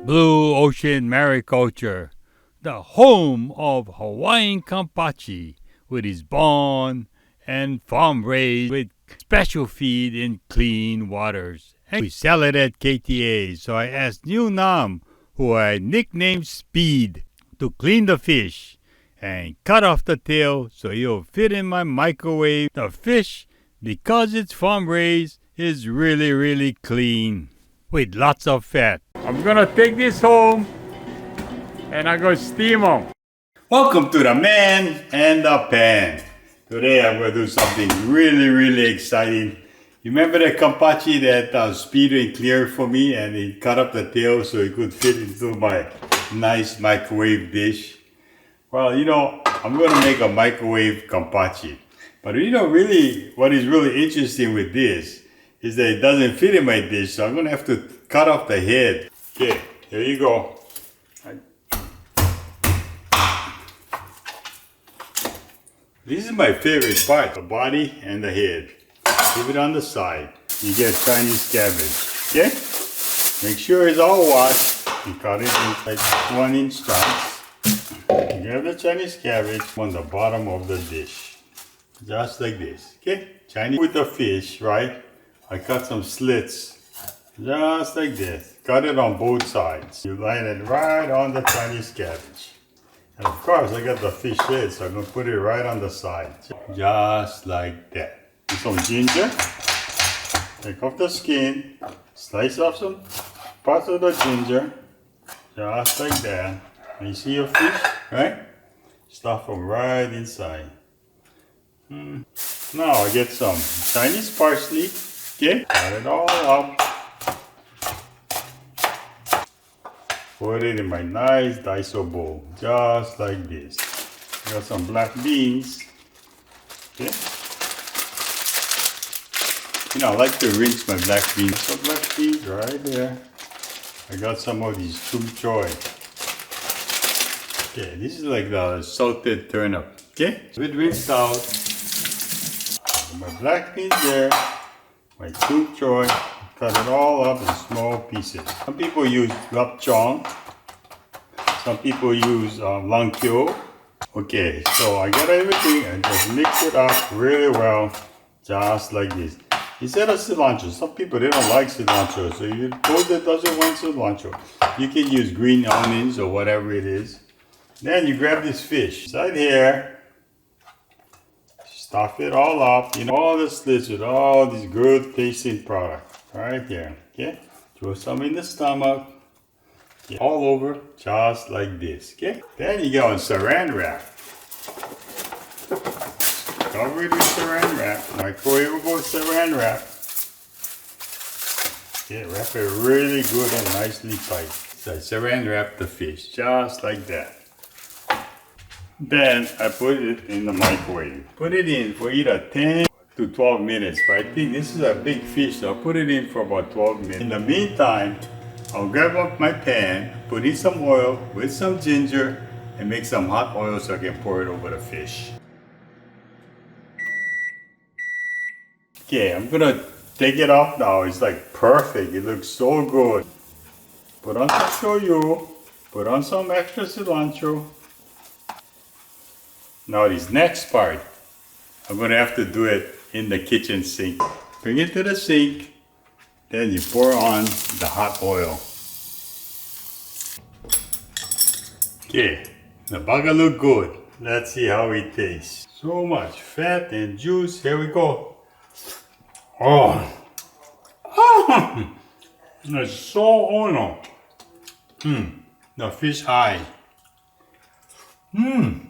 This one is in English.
Blue Ocean Mariculture, the home of Hawaiian Kampachi, with its born and farm raised with special feed in clean waters. And we sell it at KTA, so I asked New Nam, who I nicknamed Speed, to clean the fish and cut off the tail so it'll fit in my microwave. The fish, because it's farm raised, is really clean with lots of fat. I'm gonna take this home and I'm gonna steam them. Welcome to the Man and the Pan. Today I'm gonna do something really exciting. You remember the Kampachi that Speed cleared for me, and he cut up the tail so it could fit into my nice microwave dish? Well, I'm gonna make a microwave Kampachi. But really, what is really interesting with this is that it doesn't fit in my dish, so I'm gonna have to cut off the head. Okay, here you go. This is my favorite part, the body and the head. Leave it on the side. You get Chinese cabbage, okay? Make sure it's all washed. You cut it in like 1-inch chunks. You have the Chinese cabbage on the bottom of the dish. Just like this, okay? Chinese with the fish, right? I cut some slits, just like this. Cut it on both sides. You line it right on the Chinese cabbage. And of course, I got the fish head, so I'm gonna put it right on the side. Just like that. And some ginger. Take off the skin. Slice off some parts of the ginger. Just like that. And you see your fish, right? Stuff them right inside. Now I get some Chinese parsley. Okay, cut it all up. Put it in my nice Daiso bowl, just like this. Got some black beans. Okay. I like to rinse my black beans. So black beans right there. I got some of these tum choy. Okay, this is like the salted turnip. Okay, a bit rinsed out. My black beans there. My tum choy. Cut it all up in small pieces. Some people use lapchong. Some people use lang kyo. Okay, so I got everything and just mix it up really well, just like this. Instead of cilantro, some people they don't like cilantro, so you those that doesn't want cilantro, you can use green onions or whatever it is. Then you grab this fish right here, stuff it all up, all the slits with all these good tasting product right there. Okay, throw some in the stomach. Okay. All over, just like this. Okay, then you go on saran wrap. Cover it with saran wrap, microwavable saran wrap. Okay, wrap it really good and nicely tight. So I saran wrap the fish, just like that. Then I put it in the microwave. Put it in for either 10 to 12 minutes, but I think this is a big fish, so I'll put it in for about 12 minutes. In the meantime, I'll grab up my pan, put in some oil with some ginger, and make some hot oil so I can pour it over the fish. Okay, I'm gonna take it off now. It's like perfect. It looks so good. Put on some shoyu, put on some extra cilantro. Now this next part, I'm gonna have to do it in the kitchen sink. Bring it to the sink, then you pour on the hot oil. Okay, the burger look good. Let's see how it tastes. So much fat and juice. Here we go. Oh, it's so ono. The fish eye. Mmm.